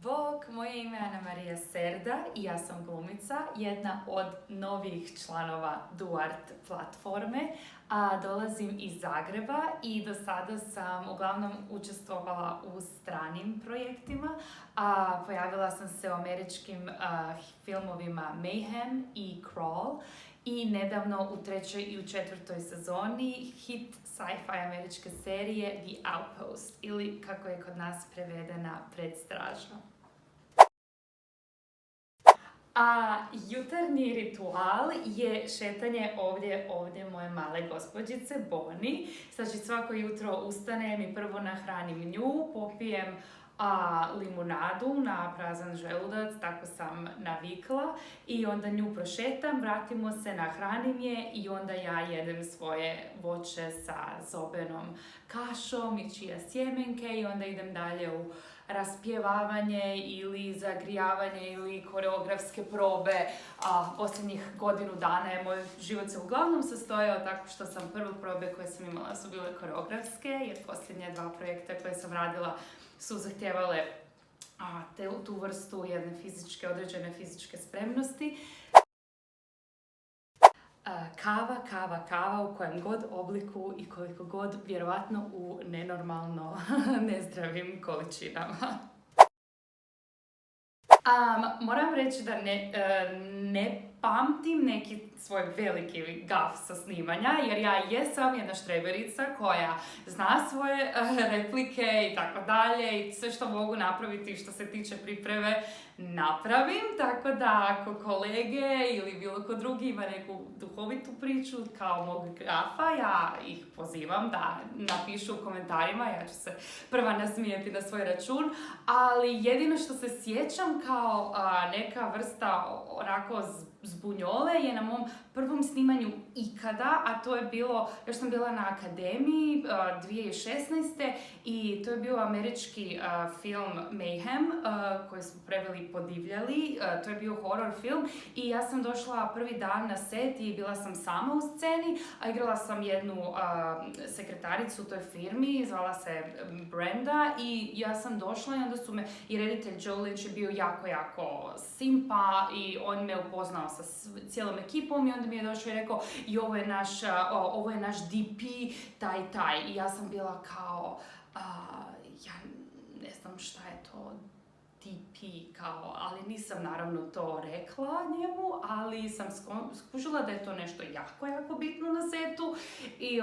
Bog, moje ime je Ana Marija Serda i ja sam glumica, jedna od novih članova Duart platforme, a dolazim iz Zagreba i do sada sam uglavnom učestvovala u stranim projektima, a pojavila sam se u američkim filmovima Mayhem i Crawl i nedavno u 3. i u 4. sezoni hit sci-fi američke serije The Outpost ili kako je kod nas prevedena Predstraža. A jutarnji ritual je šetanje ovdje moje male gospođice Boni. Znači svako jutro ustanem i prvo nahranim nju, popijem limunadu na prazan želudac, tako sam navikla, i onda nju prošetam, vratimo se, nahranim je i onda ja jedem svoje voće sa zobenom kašom i čija sjemenke i onda idem dalje u raspjevavanje ili zagrijavanje ili koreografske probe. Posljednjih godinu dana je moj život se uglavnom sastojao tako što sam prve probe koje sam imala su bile koreografske, jer posljednje 2 projekta koje sam radila su zahtijevale tu vrstu jedne određene fizičke spremnosti. Kava u kojem god obliku i koliko god, vjerovatno u nenormalno nezdravim količinama. Moram reći da ne pamtim neki svoj veliki gaf sa snimanja, jer ja jesam jedna štreberica koja zna svoje replike i tako dalje i sve što mogu napraviti što se tiče pripreme napravim, tako da ako kolege ili bilo ko drugi ima neku duhovitu priču kao mog grafa, ja ih pozivam da napišu u komentarima, ja ću se prva nasmijeti na svoj račun, ali jedino što se sjećam kao neka vrsta onako zbunjole je na mom prvom snimanju ikada, a to je bilo, još sam bila na akademiji 2016. i to je bio američki film Mayhem koji smo preveli Podivljali, to je bio horror film i ja sam došla prvi dan na set i bila sam sama u sceni, a igrala sam jednu sekretaricu u toj firmi, zvala se Brenda i ja sam došla i onda su me, i reditelj Joe Lynch je bio jako simpa i on me upoznao sa cijelom ekipom i onda mi je došao i rekao i ovo je naš DP, taj. I ja sam bila kao, ja ne znam šta je to DP, ali nisam naravno to rekla njemu, ali sam skužila da je to nešto jako bitno na setu i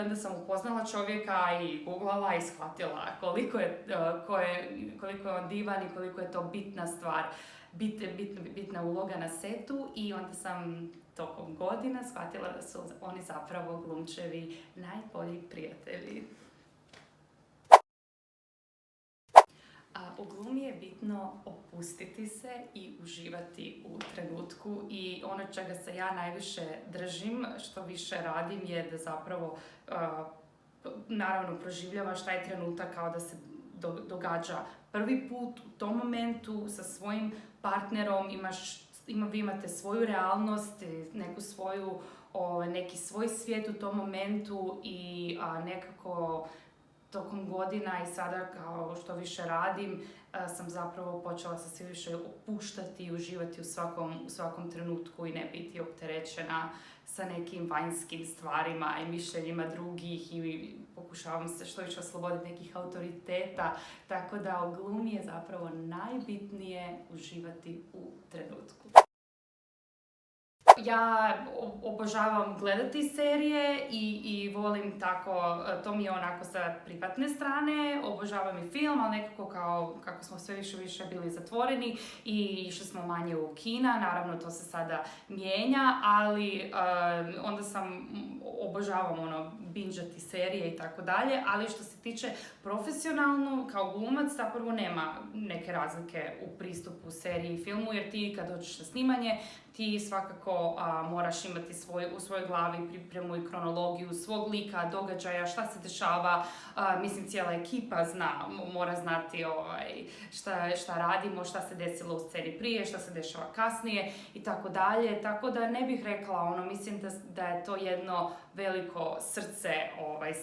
onda sam upoznala čovjeka i googlala i shvatila koliko je on divan i koliko je to bitna stvar, bitna uloga na setu i onda sam tokom godina shvatila da su oni zapravo glumčevi najbolji prijatelji. U glumi je bitno opustiti se i uživati u trenutku i ono čega se ja najviše držim, što više radim, je da zapravo naravno proživljavaš taj trenutak kao da se događa prvi put u tom momentu sa svojim partnerom, vi imate svoju realnost, neki svoj svijet u tom momentu i nekako tokom godina i sada kao što više radim sam zapravo počela se sve više opuštati i uživati u svakom trenutku i ne biti opterećena sa nekim vanjskim stvarima i mišljenjima drugih i pokušavam se što više osloboditi nekih autoriteta, tako da u glumi je zapravo najbitnije uživati u trenutku. Ja obožavam gledati serije i volim tako, to mi je onako sa privatne strane, obožavam i film, ali nekako kako smo sve više bili zatvoreni i išli smo manje u kina, naravno to se sada mijenja, ali onda obožavam bingeati serije i tako dalje, ali što se tiče profesionalno, kao glumac, zapravo nema neke razlike u pristupu seriji i filmu, jer ti kad dođeš na snimanje, ti svakako moraš imati u svojoj glavi pripremu i kronologiju svog lika, događaja, šta se dešava, cijela ekipa mora znati šta radimo, šta se desilo u sceni prije, šta se dešava kasnije i tako dalje, tako da ne bih rekla, mislim da je to jedno veliko srce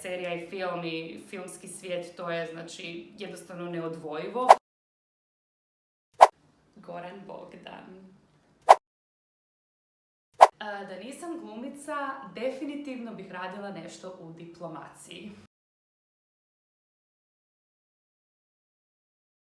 serija i film i filmski svijet, to je znači jednostavno neodvojivo. Goran Bogdan. Da nisam glumica, definitivno bih radila nešto u diplomaciji.